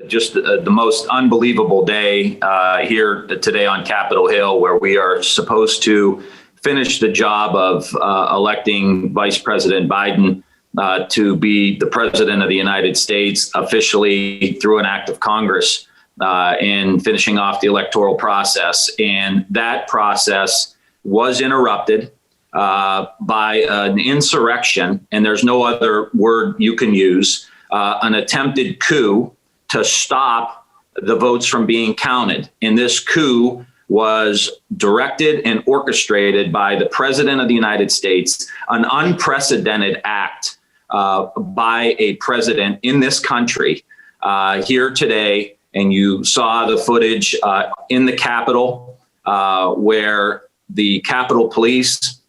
just the most unbelievable day here today on Capitol Hill, where we are supposed to finish the job of electing Vice President Biden to be the President of the United States officially through an act of Congress, and finishing off the electoral process. And that process was interrupted by an insurrection, and there's no other word you can use, an attempted coup to stop the votes from being counted. And this coup was directed and orchestrated by the President of the United States, an unprecedented act by a president in this country here today. And you saw the footage in the Capitol where the Capitol Police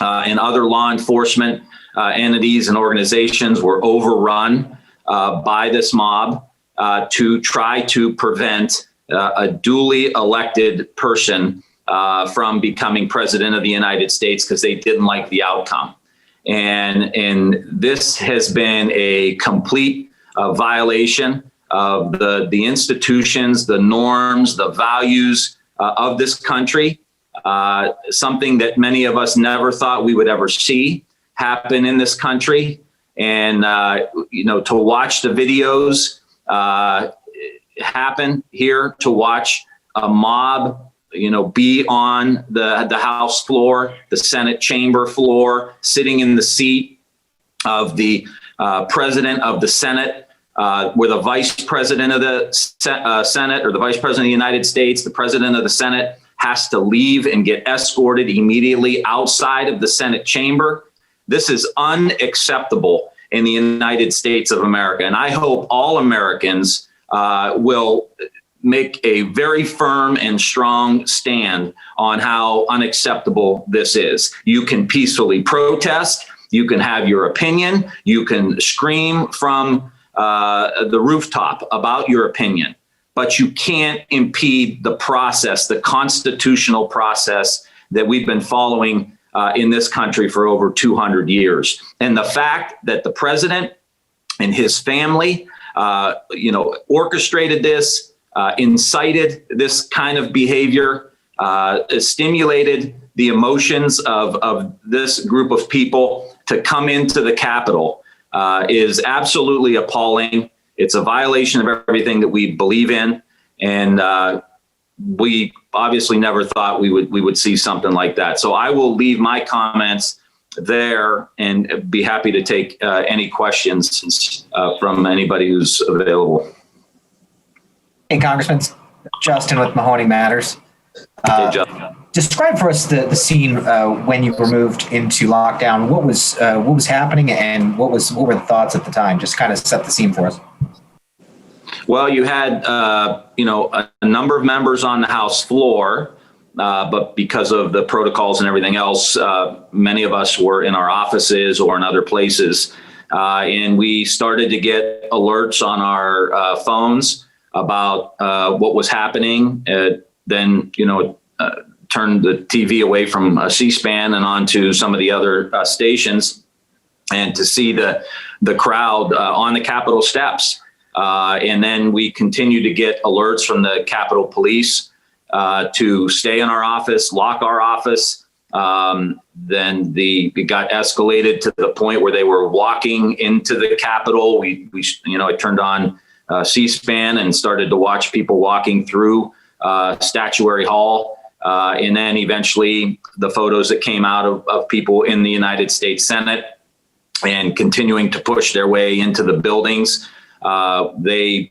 and other law enforcement entities and organizations were overrun by this mob to try to prevent a duly elected person from becoming president of the United States because they didn't like the outcome. And this has been a complete violation of the institutions, the norms, the values of this country, something that many of us never thought we would ever see happen in this country. And, to watch the videos happen here, to watch a mob, be on the House floor, the Senate chamber floor, sitting in the seat of the president of the Senate, where the vice president of the Senate, or the vice president of the United States, the president of the Senate, has to leave and get escorted immediately outside of the Senate chamber. This is unacceptable in the United States of America. And I hope all Americans will make a very firm and strong stand on how unacceptable this is. You can peacefully protest. You can have your opinion. You can scream from the rooftop about your opinion, but you can't impede the process, the constitutional process that we've been following in this country for over 200 years. And the fact that the president and his family, orchestrated this, incited this kind of behavior, stimulated the emotions of this group of people to come into the Capitol is absolutely appalling. It's a violation of everything that we believe in. And we obviously never thought we would see something like that. So I will leave my comments there and be happy to take any questions from anybody who's available. Hey, Congressman, Justin with Mahoney Matters. Hey, Justin. Describe for us the scene when you were moved into lockdown. What was happening, and what were the thoughts at the time? Just kind of set the scene for us. Well, you had a number of members on the House floor, but because of the protocols and everything else, many of us were in our offices or in other places, and we started to get alerts on our phones about what was happening. Then turned the TV away from C-SPAN and onto some of the other stations, and to see the crowd on the Capitol steps. And then we continued to get alerts from the Capitol Police to stay in our office, lock our office. Then it got escalated to the point where they were walking into the Capitol. I turned on C-SPAN and started to watch people walking through Statuary Hall. And then eventually the photos that came out of people in the United States Senate and continuing to push their way into the buildings. They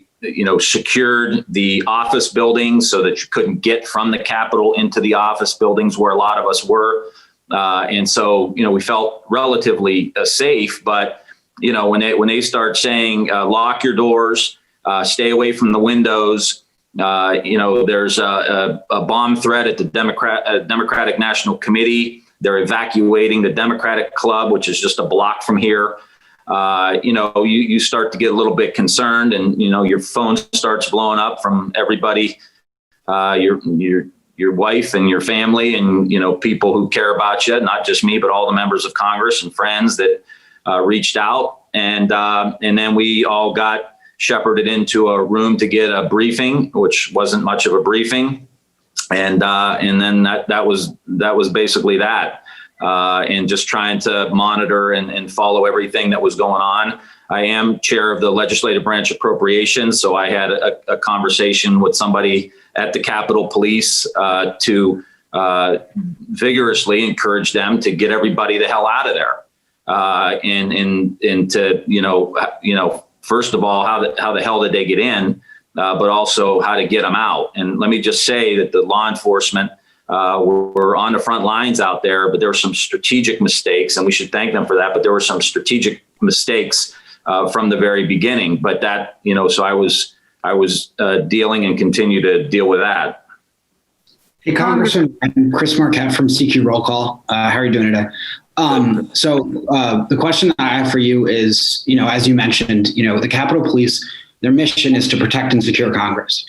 secured the office buildings so that you couldn't get from the Capitol into the office buildings where a lot of us were. And so, we felt relatively safe. But, when they start saying, lock your doors, stay away from the windows, there's a bomb threat at the Democratic National Committee. They're evacuating the Democratic Club, which is just a block from here. You start to get a little bit concerned, and your phone starts blowing up from everybody, your wife and your family, and people who care about you, not just me, but all the members of Congress and friends that reached out, and then we all got shepherded into a room to get a briefing, which wasn't much of a briefing. And then that was basically that. And just trying to monitor and follow everything that was going on. I am chair of the legislative branch appropriations, so I had a conversation with somebody at the Capitol Police to vigorously encourage them to get everybody the hell out of there, and to first of all, how the hell did they get in, but also how to get them out. And let me just say that the law enforcement were on the front lines out there, but there were some strategic mistakes, and we should thank them for that. But there were some strategic mistakes from the very beginning. But that, so I was dealing and continue to deal with that. Hey, Congressman Chris Marquette from CQ Roll Call. How are you doing today? So the question I have for you is, as you mentioned, the Capitol Police, their mission is to protect and secure Congress.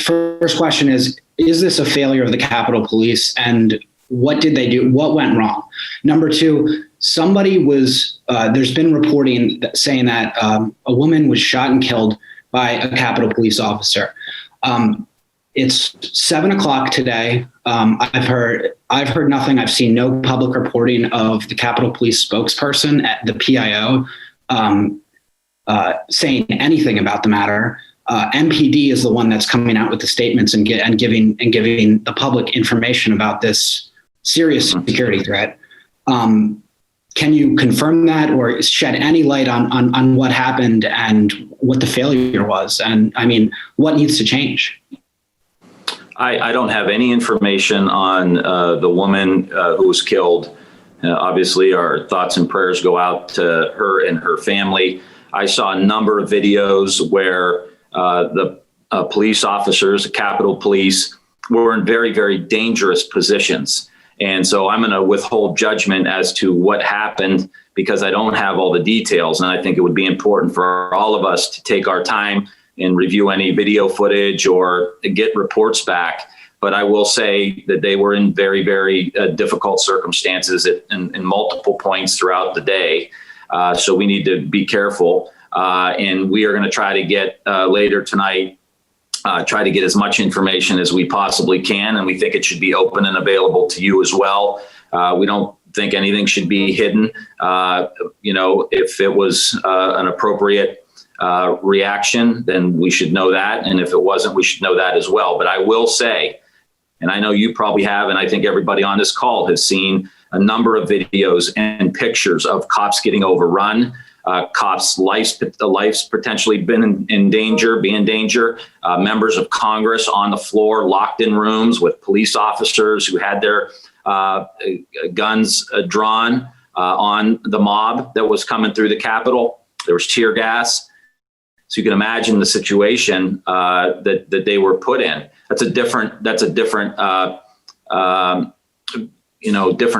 First question is this a failure of the Capitol Police, and what did they do? What went wrong? Number two, there's been reporting saying that a woman was shot and killed by a Capitol Police officer. It's 7:00 today. I've heard nothing. I've seen no public reporting of the Capitol Police spokesperson at the PIO saying anything about the matter. MPD is the one that's coming out with the statements and giving the public information about this serious security threat. Can you confirm that or shed any light on what happened and what the failure was? And I mean, what needs to change? I don't have any information on the woman who was killed. Obviously, our thoughts and prayers go out to her and her family. I saw a number of videos where the police officers, the Capitol Police, were in very, very dangerous positions. And so I'm going to withhold judgment as to what happened because I don't have all the details. And I think it would be important for all of us to take our time and review any video footage or get reports back. But I will say that they were in very, very difficult circumstances in multiple points throughout the day. So we need to be careful. And we are going to try to get later tonight, try to get as much information as we possibly can. And we think it should be open and available to you as well. We don't think anything should be hidden. If it was an appropriate reaction, then we should know that. And if it wasn't, we should know that as well. But I will say, and I know you probably have, and I think everybody on this call has seen a number of videos and pictures of cops getting overrun, cops' lives potentially been in danger, members of Congress on the floor, locked in rooms with police officers who had their guns drawn on the mob that was coming through the Capitol. There was tear gas. So you can imagine the situation that they were put in. That's a different different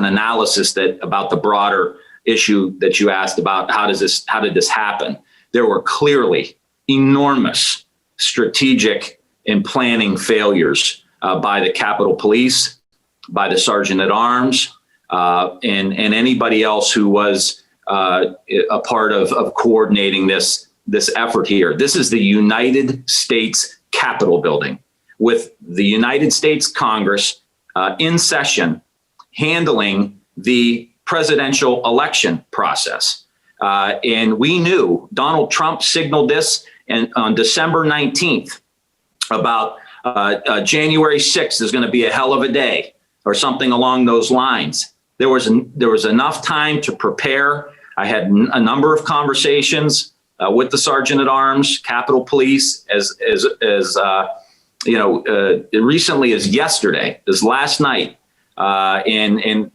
analysis about the broader issue that you asked about. How did this happen? There were clearly enormous strategic and planning failures by the Capitol Police, by the Sergeant at Arms, and anybody else who was a part of coordinating this effort here. This is the United States Capitol building with the United States Congress in session handling the presidential election process. And we knew Donald Trump signaled this on December 19th about January 6th is going to be a hell of a day or something along those lines. There was enough time to prepare. I had a number of conversations with the Sergeant at Arms, Capitol Police, as recently as yesterday, as last night, and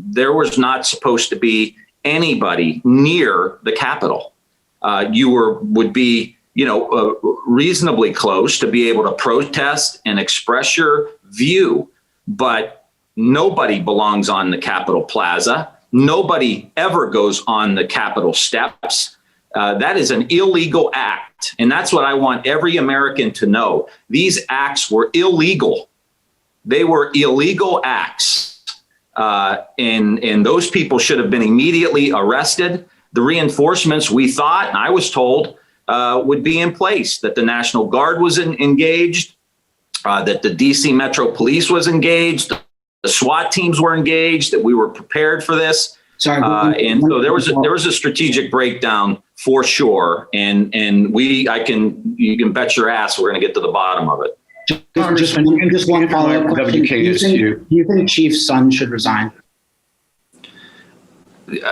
there was not supposed to be anybody near the Capitol. You would be reasonably close to be able to protest and express your view, but nobody belongs on the Capitol Plaza. Nobody ever goes on the Capitol steps. That is an illegal act. And that's what I want every American to know. These acts were illegal. They were illegal acts. And those people should have been immediately arrested. The reinforcements, we thought, and I was told, would be in place, that the National Guard was engaged, that the DC Metro Police was engaged, the SWAT teams were engaged, that we were prepared for this. Sorry. And so there was a strategic breakdown for sure. And you can bet your ass we're going to get to the bottom of it. Just one follow-up question. Do you think Chief Son should resign?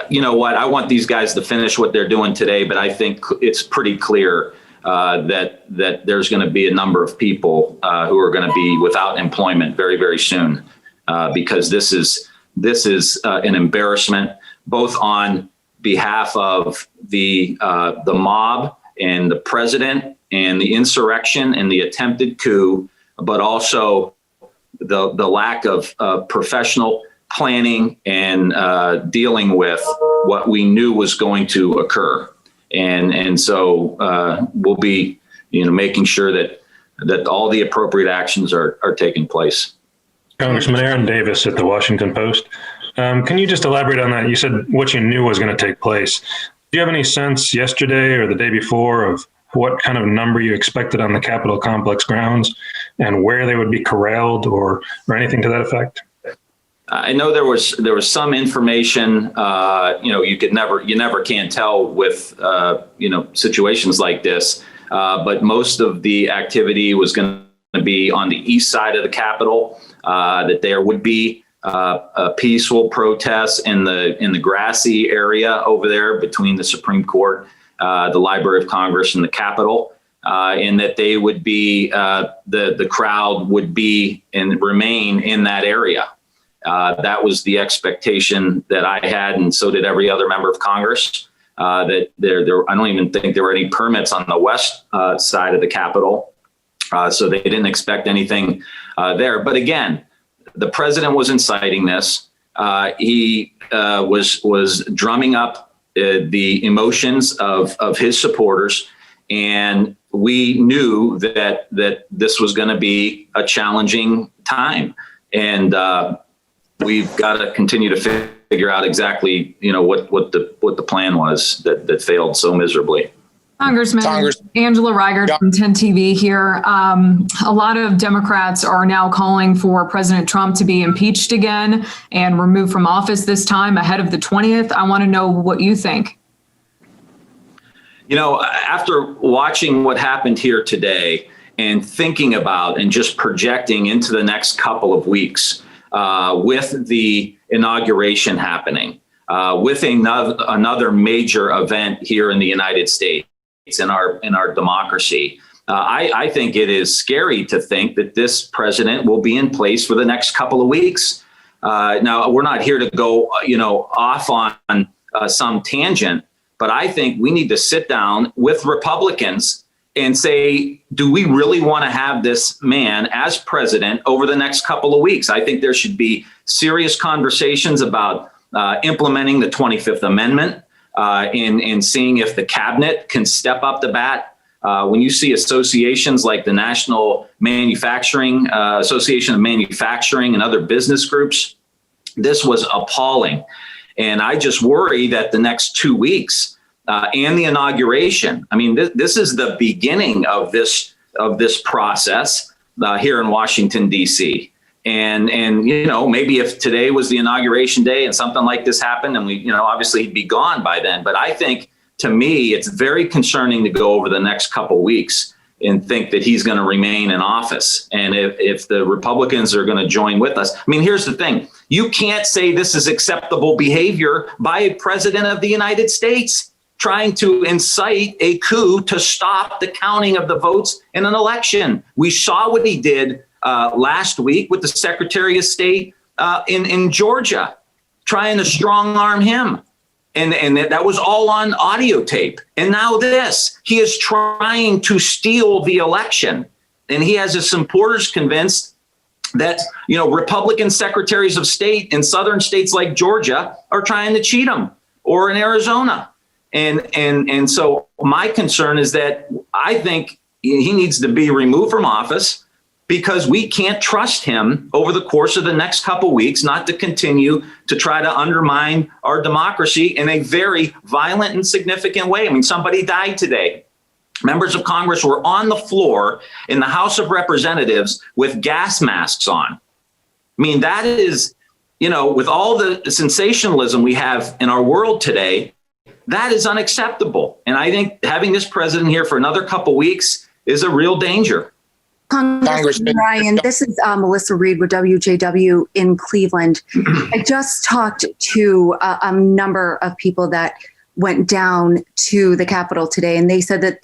You know what? I want these guys to finish what they're doing today, but I think it's pretty clear that there's going to be a number of people who are going to be without employment very, very soon, because this is an embarrassment, both on behalf of the mob and the president and the insurrection and the attempted coup, but also the lack of professional planning and dealing with what we knew was going to occur. And so we'll be, making sure that all the appropriate actions are taking place. Congressman Aaron Davis at the Washington Post. Can you just elaborate on that? You said what you knew was going to take place. Do you have any sense yesterday or the day before of what kind of number you expected on the Capitol complex grounds and where they would be corralled or anything to that effect? I know there was some information. You never can tell with situations like this. But most of the activity was going to be on the east side of the Capitol. That there would be a peaceful protests in the grassy area over there between the Supreme Court, the Library of Congress, and the Capitol, and that they would be the crowd would be and remain in that area. That was the expectation that I had, and so did every other member of Congress. That there, I don't even think there were any permits on the west side of the Capitol, so they didn't expect anything there. But again, the president was inciting this. He was drumming up the emotions of his supporters, and we knew that this was going to be a challenging time, and we've got to continue to figure out exactly, what the plan was that failed so miserably. Congressman Angela Reiger from 10 TV here. A lot of Democrats are now calling for President Trump to be impeached again and removed from office this time ahead of the 20th. I want to know what you think. After watching what happened here today and thinking about and just projecting into the next couple of weeks, with the inauguration happening, with another major event here in the United States, in our democracy, I think it is scary to think that this president will be in place for the next couple of weeks. Now, we're not here to go, off on some tangent, but I think we need to sit down with Republicans and say, do we really want to have this man as president over the next couple of weeks? I think there should be serious conversations about implementing the 25th Amendment and seeing if the cabinet can step up the bat. When you see associations like the National Manufacturing Association of Manufacturing and other business groups, this was appalling. And I just worry that the next 2 weeks and the inauguration, this is the beginning of this process here in Washington, D.C. And maybe if today was the inauguration day and something like this happened, and obviously he'd be gone by then. But I think, to me, it's very concerning to go over the next couple weeks and think that he's going to remain in office. And if the Republicans are going to join with us, here's the thing. You can't say this is acceptable behavior by a president of the United States trying to incite a coup to stop the counting of the votes in an election. We saw what he did last week with the Secretary of State in Georgia, trying to strong arm him. And that was all on audio tape. And now he is trying to steal the election. And he has his supporters convinced that, Republican secretaries of state in southern states like Georgia are trying to cheat him, or in Arizona. And so my concern is that I think he needs to be removed from office, because we can't trust him over the course of the next couple of weeks not to continue to try to undermine our democracy in a very violent and significant way. Somebody died today. Members of Congress were on the floor in the House of Representatives with gas masks on. I mean, that is, with all the sensationalism we have in our world today, that is unacceptable. And I think having this president here for another couple weeks is a real danger. Congressman Ryan, this is Melissa Reed with WJW in Cleveland. I just talked to a number of people that went down to the Capitol today, and they said that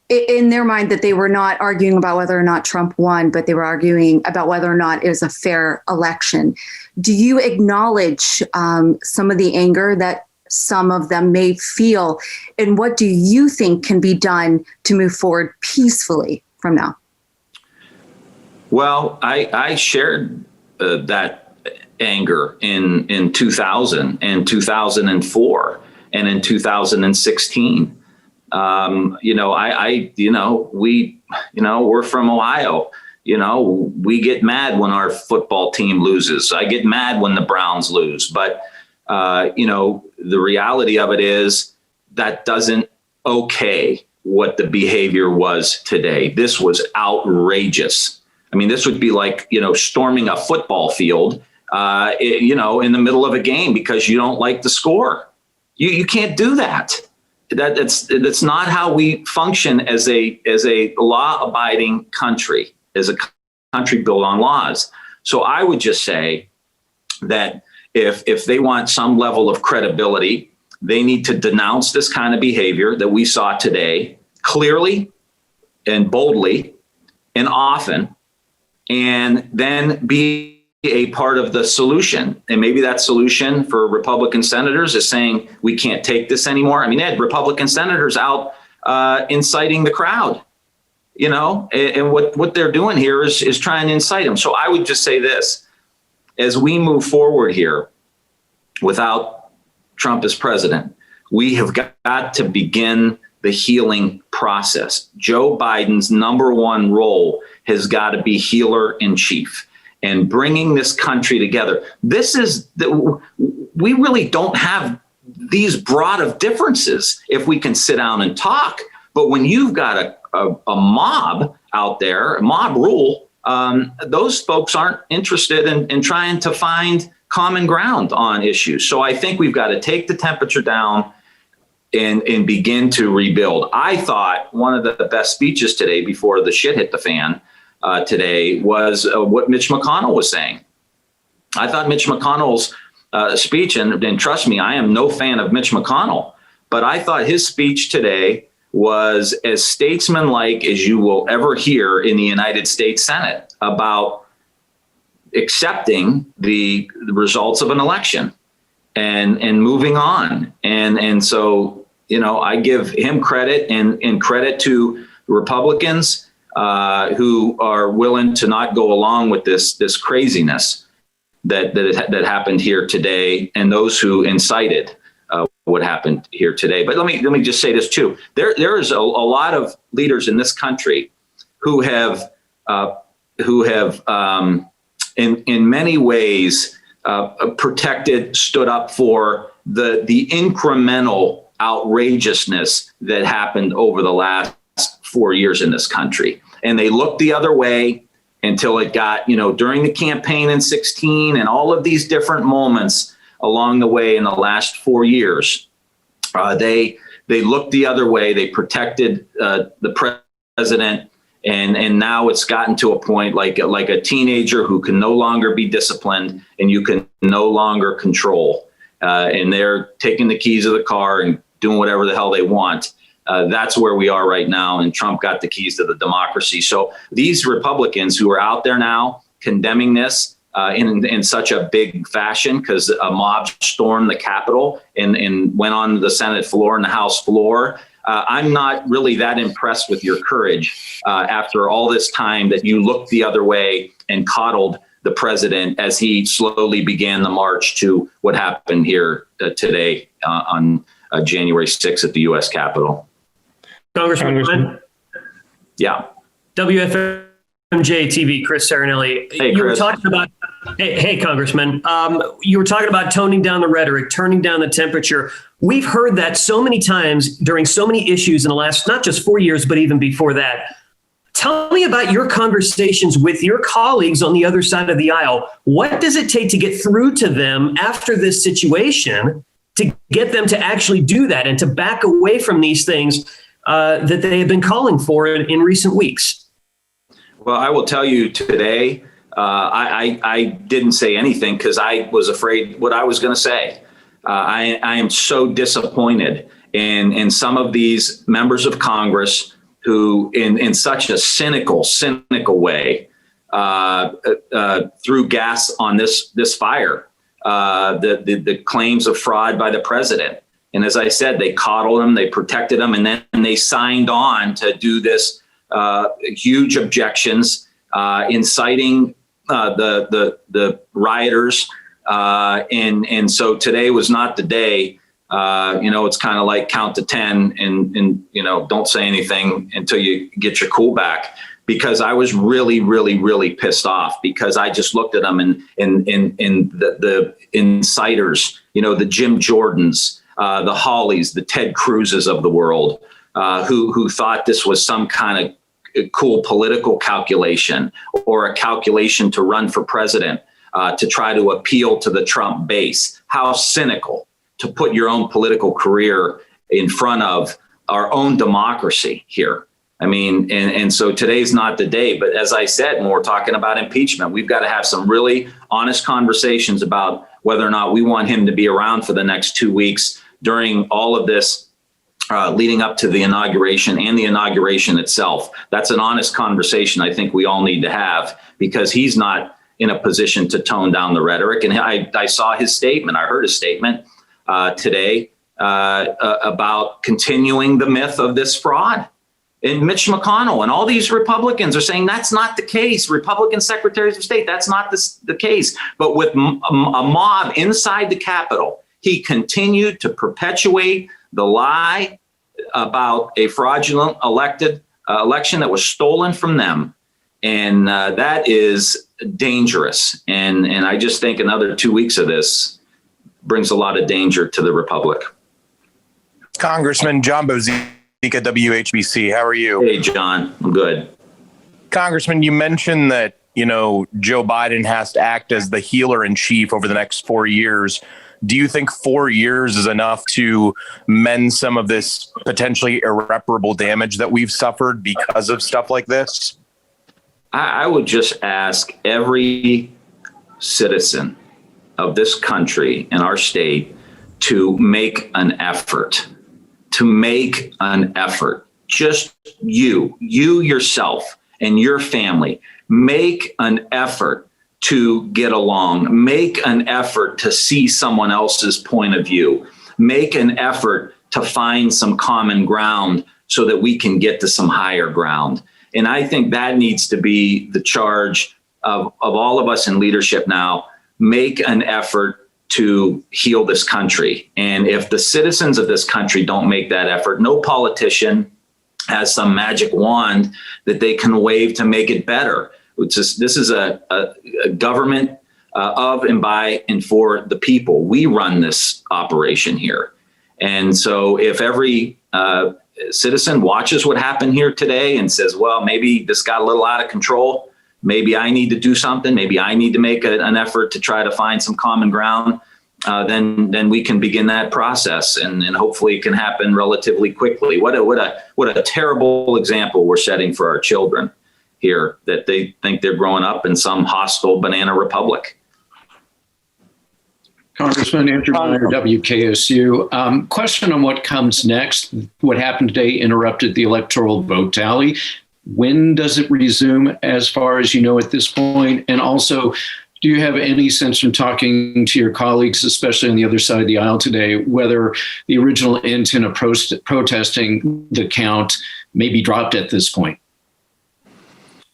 in their mind that they were not arguing about whether or not Trump won, but they were arguing about whether or not it was a fair election. Do you acknowledge some of the anger that some of them may feel, and what do you think can be done to move forward peacefully from now? Well, I shared that anger in 2000 and 2004 and in 2016. We're from Ohio. We get mad when our football team loses. I get mad when the Browns lose. But, the reality of it is that doesn't okay what the behavior was today. This was outrageous. I mean, this would be like, storming a football field, in the middle of a game because you don't like the score. You can't do that. That's not how we function as a law-abiding country, as a country built on laws. So I would just say that if they want some level of credibility, they need to denounce this kind of behavior that we saw today clearly and boldly and often, and then be a part of the solution. And maybe that solution for Republican senators is saying we can't take this anymore. I mean, they had Republican senators out inciting the crowd, and what they're doing here is trying to incite them. So I would just say this: as we move forward here without Trump as president, we have got to begin the healing process. Joe Biden's number one role has got to be healer in chief and bringing this country together. We really don't have these broad of differences if we can sit down and talk. But when you've got a mob out there, mob rule, those folks aren't interested in trying to find common ground on issues. So I think we've got to take the temperature down and begin to rebuild. I thought one of the best speeches today before the shit hit the fan today was what Mitch McConnell was saying. I thought Mitch McConnell's speech, and trust me, I am no fan of Mitch McConnell, but I thought his speech today was as statesmanlike as you will ever hear in the United States Senate about accepting the results of an election and moving on. And so, I give him credit and credit to Republicans who are willing to not go along with this craziness that happened here today, and those who incited what happened here today. But let me just say this too: there is a lot of leaders in this country who have in many ways stood up for the incremental outrageousness that happened over the last 4 years in this country. And they looked the other way until it got, during the campaign in 2016 and all of these different moments along the way in the last 4 years, they looked the other way. They protected the president. And now it's gotten to a point like a teenager who can no longer be disciplined and you can no longer control. And they're taking the keys of the car and doing whatever the hell they want. That's where we are right now. And Trump got the keys to the democracy. So these Republicans who are out there now condemning this in such a big fashion, because a mob stormed the Capitol and went on the Senate floor and the House floor. I'm not really that impressed with your courage after all this time that you looked the other way and coddled the president as he slowly began the march to what happened here today on January 6th at the U.S. Capitol. Congressman. Yeah. WFMJ TV, Chris Serinelli. Hey, Chris. You were talking about, hey, Congressman, you were talking about toning down the rhetoric, turning down the temperature. We've heard that so many times during so many issues in the last, not just 4 years, but even before that. Tell me about your conversations with your colleagues on the other side of the aisle. What does it take to get through to them after this situation to get them to actually do that and to back away from these things that they have been calling for in recent weeks? Well, I will tell you today, I didn't say anything because I was afraid what I was going to say. I am so disappointed in some of these members of Congress who, in such a cynical way, threw gas on this fire. The claims of fraud by the president. And as I said, they coddled him, they protected him, and then they signed on to do this huge objections, inciting the rioters. And so today was not the day. It's kind of like count to 10 and don't say anything until you get your cool back, because I was really, really, really pissed off because I just looked at them and the inciters, the Jim Jordans, the Hollies, the Ted Cruzes of the world, who thought this was some kind of cool political calculation or a calculation to run for president, to try to appeal to the Trump base. How cynical to put your own political career in front of our own democracy here. I mean, and so today's not the day, but as I said, when we're talking about impeachment, we've got to have some really honest conversations about whether or not we want him to be around for the next 2 weeks during all of this leading up to the inauguration and the inauguration itself. That's an honest conversation I think we all need to have, because he's not in a position to tone down the rhetoric. And I saw his statement. I heard his statement today about continuing the myth of this fraud. And Mitch McConnell and all these Republicans are saying that's not the case. Republican secretaries of state, that's not the case. But with a mob inside the Capitol, he continued to perpetuate the lie about a fraudulent election that was stolen from them. And that is dangerous. And I just think another 2 weeks of this brings a lot of danger to the Republic. Congressman John Bozika, WHBC. How are you? Hey, John. I'm good. Congressman, you mentioned that, Joe Biden has to act as the healer in chief over the next 4 years. Do you think 4 years is enough to mend some of this potentially irreparable damage that we've suffered because of stuff like this? I would just ask every citizen of this country and our state to make an effort. Just you yourself and your family, make an effort to get along, make an effort to see someone else's point of view, make an effort to find some common ground so that we can get to some higher ground. And I think that needs to be the charge of all of us in leadership now. Make an effort to heal this country. And if the citizens of this country don't make that effort, no politician has some magic wand that they can wave to make it better. This is a government of and by and for the people. We run this operation here. And so if every citizen watches what happened here today and says, well, maybe this got a little out of control, maybe I need to do something, maybe I need to make an effort to try to find some common ground, then we can begin that process, and hopefully it can happen relatively quickly. What a terrible example we're setting for our children here, that they think they're growing up in some hostile banana republic. Congressman Andrew Meyer, WKSU. Question on what comes next. What happened today interrupted the electoral vote tally. When does it resume, as far as you know at this point? And also, do you have any sense from talking to your colleagues, especially on the other side of the aisle today, whether the original intent of protesting the count may be dropped at this point?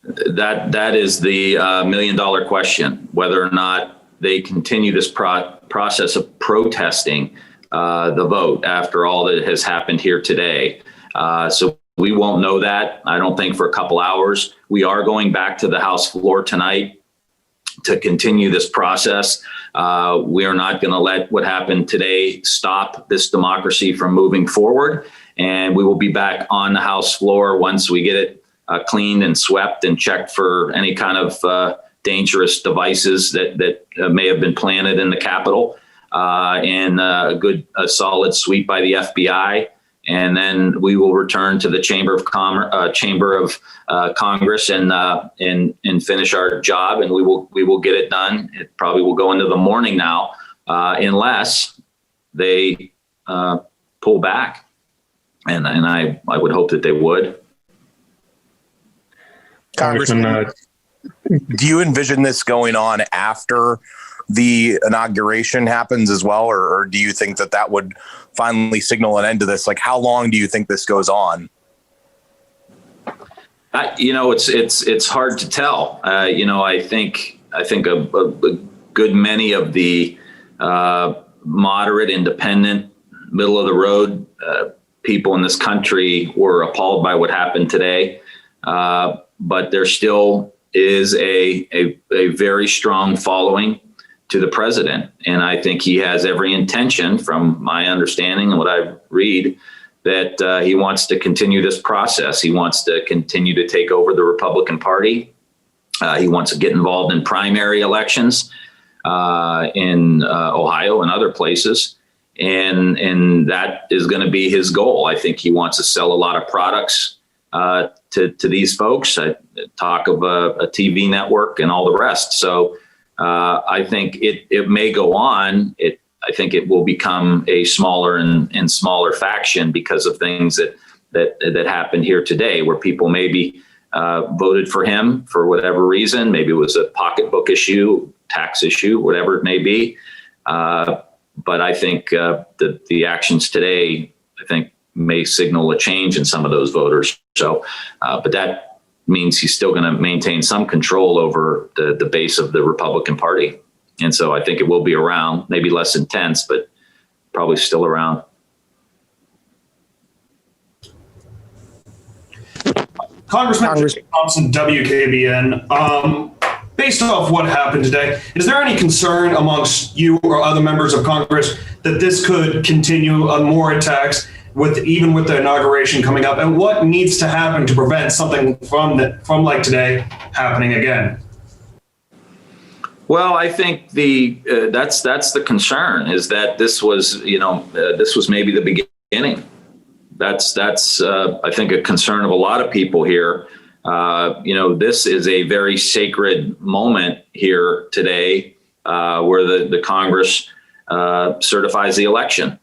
That is the $1 million question, whether or not they continue this process of protesting the vote after all that has happened here today. So we won't know that, I don't think, for a couple hours. We are going back to the House floor tonight to continue this process. We are not going to let what happened today stop this democracy from moving forward. And we will be back on the House floor once we get it cleaned and swept and checked for any kind of dangerous devices that may have been planted in the Capitol, and a solid sweep by the FBI. And then we will return to the Chamber of Congress and finish our job, and we will get it done. It probably will go into the morning now, unless they pull back, and I would hope that they would. Congressman, do you envision this going on after the inauguration happens as well, or do you think that would finally signal an end to this? Like, how long do you think this goes on? It's hard to tell. I think a good many of the moderate, independent, middle of the road people in this country were appalled by what happened today. But there still is a very strong following to the president. And I think he has every intention, from my understanding and what I read, that he wants to continue this process. He wants to continue to take over the Republican Party. He wants to get involved in primary elections in Ohio and other places. And that is going to be his goal. I think he wants to sell a lot of products to these folks. Talk of a TV network and all the rest. So I think it may go on. I think it will become a smaller and smaller faction because of things that happened here today, where people maybe voted for him for whatever reason. Maybe it was a pocketbook issue, tax issue, whatever it may be. But I think the actions today, I think, may signal a change in some of those voters. So, but that means he's still going to maintain some control over the base of the Republican Party. And so I think it will be around, maybe less intense, but probably still around. Congressman Thompson, WKBN. Based off what happened today, is there any concern amongst you or other members of Congress that this could continue on more attacks even with the inauguration coming up? And what needs to happen to prevent something from like today happening again? Well, I think that's the concern, is that this was maybe the beginning. That's I think a concern of a lot of people here. This is a very sacred moment here today, where the Congress certifies the election.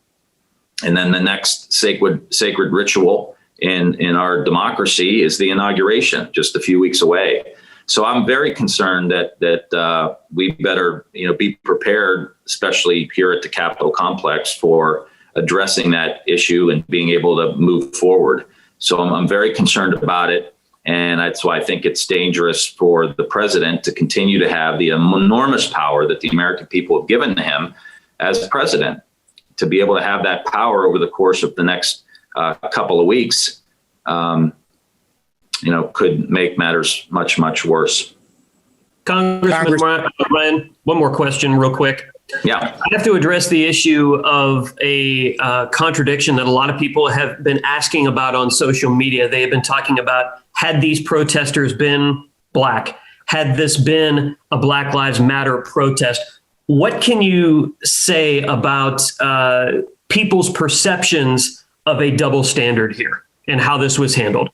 And then the next sacred ritual in our democracy is the inauguration, just a few weeks away. So I'm very concerned that we better be prepared, especially here at the Capitol complex, for addressing that issue and being able to move forward. So I'm very concerned about it. And that's why I think it's dangerous for the president to continue to have the enormous power that the American people have given to him as president. To be able to have that power over the course of the next couple of weeks, could make matters much, much worse. Congressman Ryan, one more question real quick. Yeah. I have to address the issue of a contradiction that a lot of people have been asking about on social media. They have been talking about, had these protesters been Black, had this been a Black Lives Matter protest, what can you say about people's perceptions of a double standard here and how this was handled?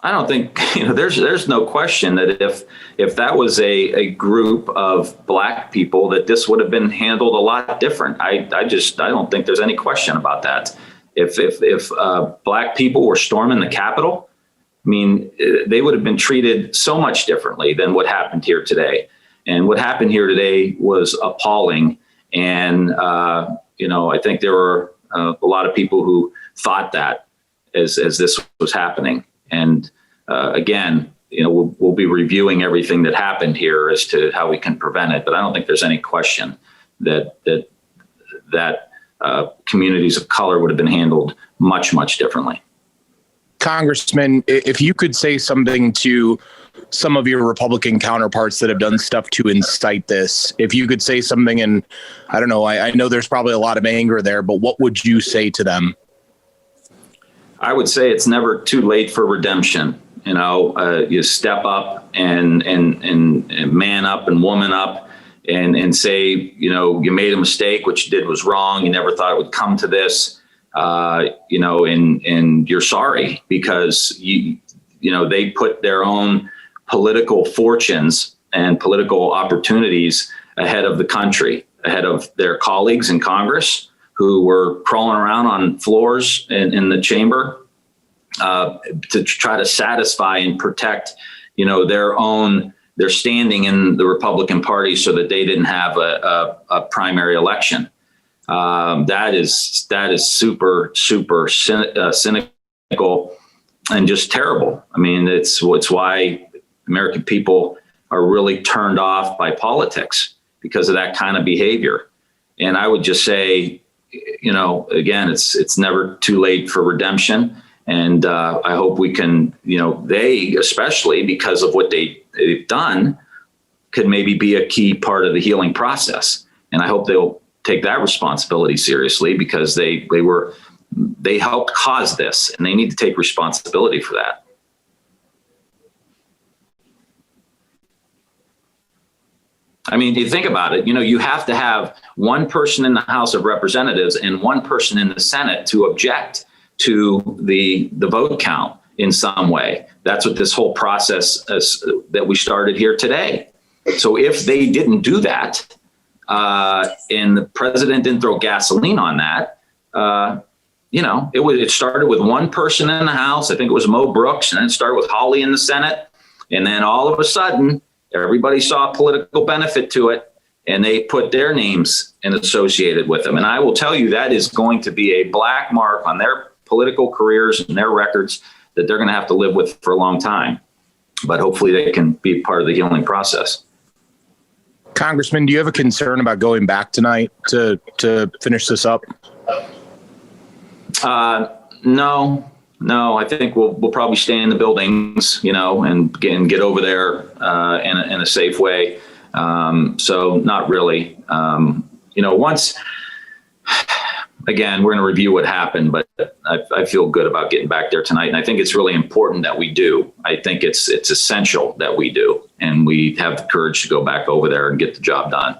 I don't think, there's no question that if that was a group of Black people, that this would have been handled a lot different. I don't think there's any question about that. If Black people were storming the Capitol, they would have been treated so much differently than what happened here today. And what happened here today was appalling. And, I think there were a lot of people who thought that as this was happening. And again, we'll be reviewing everything that happened here as to how we can prevent it. But I don't think there's any question that communities of color would have been handled much, much differently. Congressman, if you could say something to some of your Republican counterparts that have done stuff to incite this. If you could say something, and I don't know, I know there's probably a lot of anger there, but what would you say to them? I would say it's never too late for redemption. You step up and man up and woman up and say, you made a mistake, what you did was wrong. You never thought it would come to this, and you're sorry because they put their own political fortunes and political opportunities ahead of the country, ahead of their colleagues in Congress who were crawling around on floors in the chamber to try to satisfy and protect, their standing in the Republican Party so that they didn't have a primary election. That is super cynical and just terrible. I mean, it's why American people are really turned off by politics because of that kind of behavior. And I would just say, again, it's never too late for redemption. And I hope we can, they, especially because of what they've done, could maybe be a key part of the healing process. And I hope they'll take that responsibility seriously because they helped cause this and they need to take responsibility for that. I mean, you think about it, you have to have one person in the House of Representatives and one person in the Senate to object to the vote count in some way. That's what this whole process is, that we started here today. So if they didn't do that, and the president didn't throw gasoline on that, it started with one person in the House. I think it was Mo Brooks, and then it started with Hawley in the Senate. And then all of a sudden, everybody saw political benefit to it, and they put their names and associated with them. And I will tell you that is going to be a black mark on their political careers and their records that they're going to have to live with for a long time. But hopefully they can be part of the healing process. Congressman, do you have a concern about going back tonight to finish this up? No. I think we'll probably stay in the buildings, and get over there in a safe way. So not really. Once. Again, we're going to review what happened, but I feel good about getting back there tonight. And I think it's really important that we do. I think it's essential that we do. And we have the courage to go back over there and get the job done.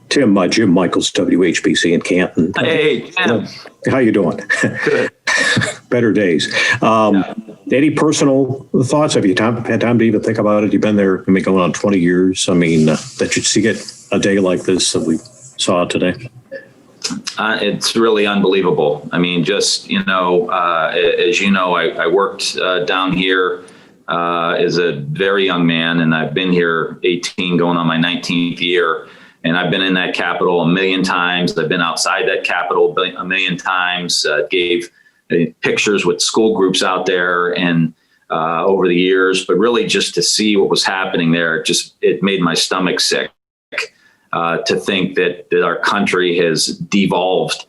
Tim, Jim Michaels, WHBC in Canton. Hey, Jim. How you doing? Good. Better days. Any personal thoughts? Have you had time to even think about it? You've been there, going on 20 years. I mean, that you see it a day like this that we saw today. It's really unbelievable. I mean, just, as I worked down here as a very young man, and I've been here 18, going on my 19th year. And I've been in that Capitol a million times. I've been outside that Capitol a million times, gave pictures with school groups out there and over the years. But really just to see what was happening there, it made my stomach sick. To think that our country has devolved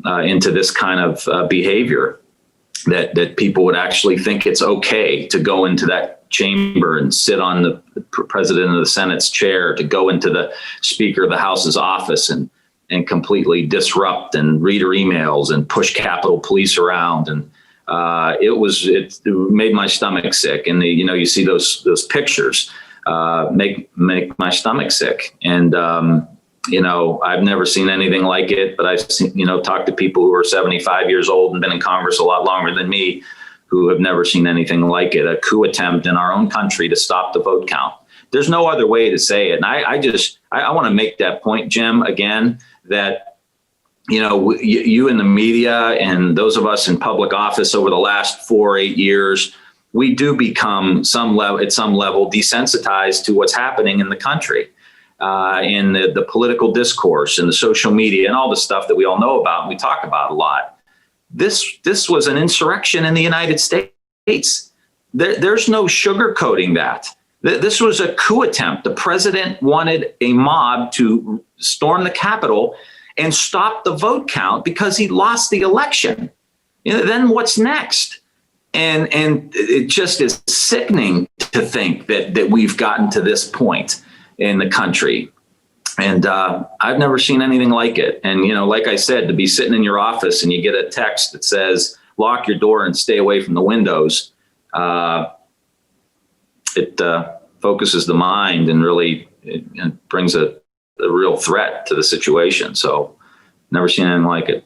into this kind of behavior, that people would actually think it's okay to go into that chamber and sit on the president of the Senate's chair, to go into the Speaker of the House's office and completely disrupt and read her emails and push Capitol Police around. And it made my stomach sick. And you see those pictures. Make my stomach sick. And, I've never seen anything like it, but I've seen, talked to people who are 75 years old and been in Congress a lot longer than me, who have never seen anything like it, a coup attempt in our own country to stop the vote count. There's no other way to say it. And I want to make that point, Jim, again, that, you in the media and those of us in public office over the last 4 or 8 years, we do become at some level desensitized to what's happening in the country, in the political discourse and the social media and all the stuff that we all know about and we talk about a lot. This was an insurrection in the United States. There's no sugarcoating that. This was a coup attempt. The president wanted a mob to storm the Capitol and stop the vote count because he lost the election. Then what's next? And it just is sickening to think that we've gotten to this point in the country. And I've never seen anything like it. And, like I said, to be sitting in your office and you get a text that says, lock your door and stay away from the windows, it focuses the mind and really it brings a real threat to the situation. So never seen anything like it.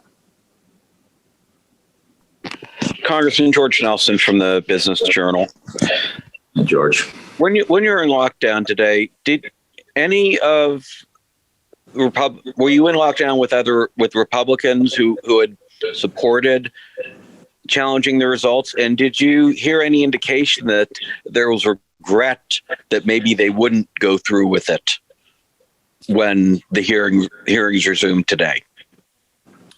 Congressman George Nelson from the Business Journal. Hey, George. When you're in lockdown today, did any of were you in lockdown with Republicans who had supported challenging the results? And did you hear any indication that there was regret that maybe they wouldn't go through with it when the hearings resumed today?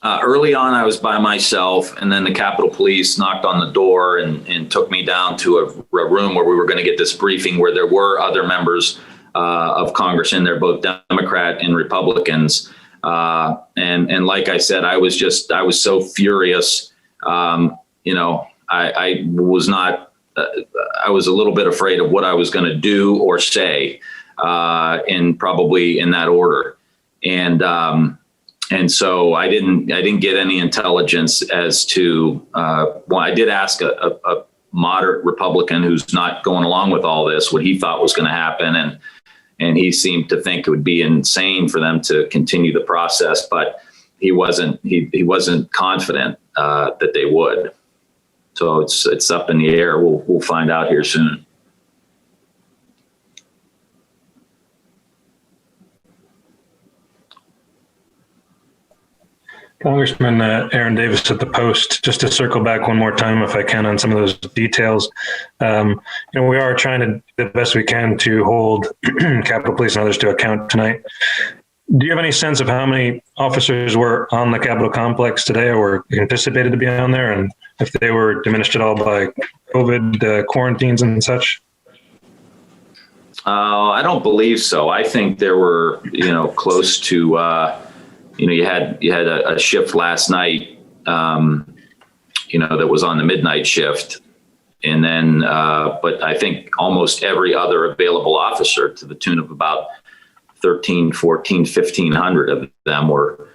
Early on, I was by myself, and then the Capitol Police knocked on the door and took me down to a room where we were going to get this briefing where there were other members of Congress in there, both Democrat and Republicans. And like I said, I was so furious. I was I was a little bit afraid of what I was going to do or say, probably in that order. And so I didn't get any intelligence as to, I did ask a moderate Republican who's not going along with all this, what he thought was going to happen. And he seemed to think it would be insane for them to continue the process, but he wasn't confident that they would. So it's up in the air. We'll find out here soon. Congressman Aaron Davis at the Post, just to circle back one more time, if I can, on some of those details. We are trying to do the best we can to hold Capitol Police and others to account tonight. Do you have any sense of how many officers were on the Capitol complex today or were anticipated to be on there, and if they were diminished at all by COVID quarantines and such? I don't believe so. I think there were, close to, you had a shift last night, that was on the midnight shift. And then, but I think almost every other available officer, to the tune of about 13, 14, 1,500 of them were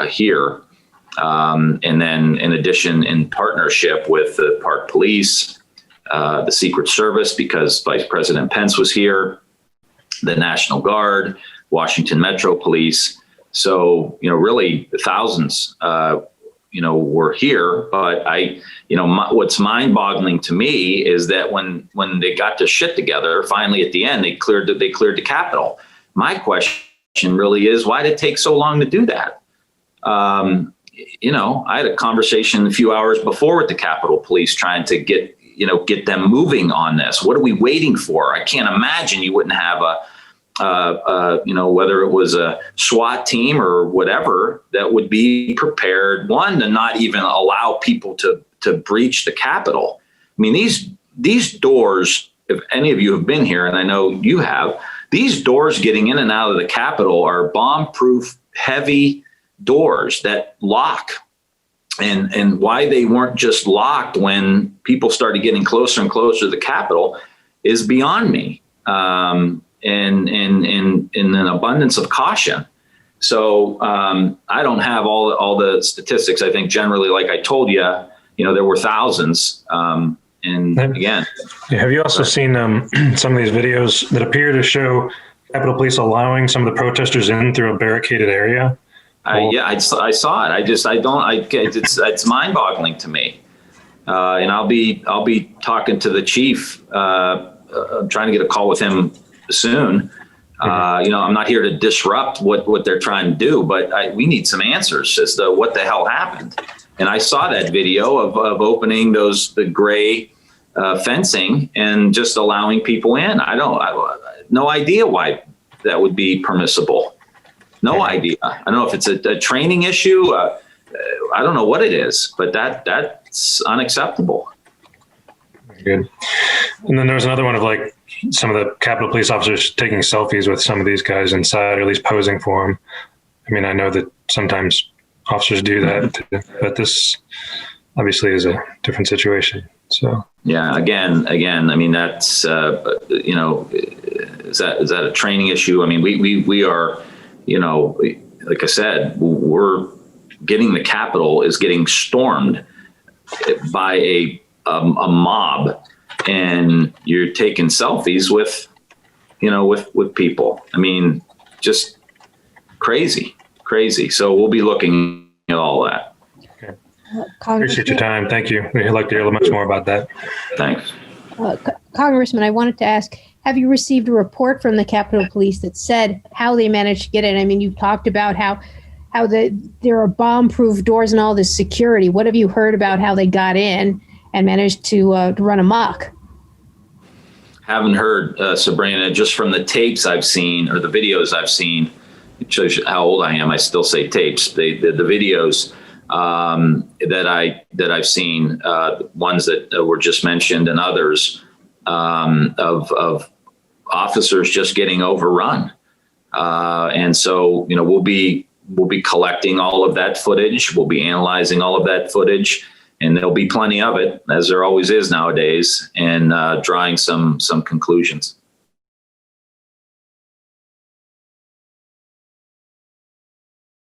here. And then in addition, in partnership with the Park Police, the Secret Service, because Vice President Pence was here, the National Guard, Washington Metro Police. So, really thousands, were here. But what's mind-boggling to me is that when they got their shit together, finally at the end, they cleared the Capitol. My question really is, why did it take so long to do that? I had a conversation a few hours before with the Capitol Police trying to get them moving on this. What are we waiting for? I can't imagine you wouldn't have whether it was a SWAT team or whatever, that would be prepared, one, to not even allow people to breach the Capitol. I mean, these doors, if any of you have been here, and I know you have, these doors getting in and out of the Capitol are bomb-proof, heavy doors that lock. And why they weren't just locked when people started getting closer and closer to the Capitol is beyond me. And in an abundance of caution. So I don't have all the statistics. I think generally, like I told you, there were thousands. And again, have you also seen some of these videos that appear to show Capitol Police allowing some of the protesters in through a barricaded area? I saw it. It's mind-boggling to me. And I'll be talking to the chief. I'm trying to get a call with him soon. I'm not here to disrupt what they're trying to do, but we need some answers as to what the hell happened. And I saw that video of opening the gray fencing and just allowing people in. No idea why that would be permissible. No idea. I don't know if it's a training issue. I don't know what it is, but that's unacceptable. Good. And then there was another one of some of the Capitol Police officers taking selfies with some of these guys inside, or at least posing for them. I mean, I know that sometimes officers do that, but this obviously is a different situation. So yeah, again, I mean, that's, you know, is that a training issue? I mean, we are, you know, like I said, we're getting the Capitol is getting stormed by a mob, and you're taking selfies with, you know, with people. I mean, just crazy. So we'll be looking at all that. okay. Appreciate your time. Thank you. We'd like to hear much more about that. Thanks. Congressman, I wanted to ask, have you received a report from the Capitol Police that said how they managed to get in? I mean, you've talked about how there are bomb-proof doors and all this security. What have you heard about how they got in and managed to run amok? Haven't heard, Sabrina, just from the tapes I've seen or the videos I've seen. It shows you how old I am. I still say tapes. The videos that I've seen, ones that were just mentioned and others of officers just getting overrun. And so, you know, we'll be collecting all of that footage. We'll be analyzing all of that footage, and there'll be plenty of it, as there always is nowadays, and drawing some conclusions.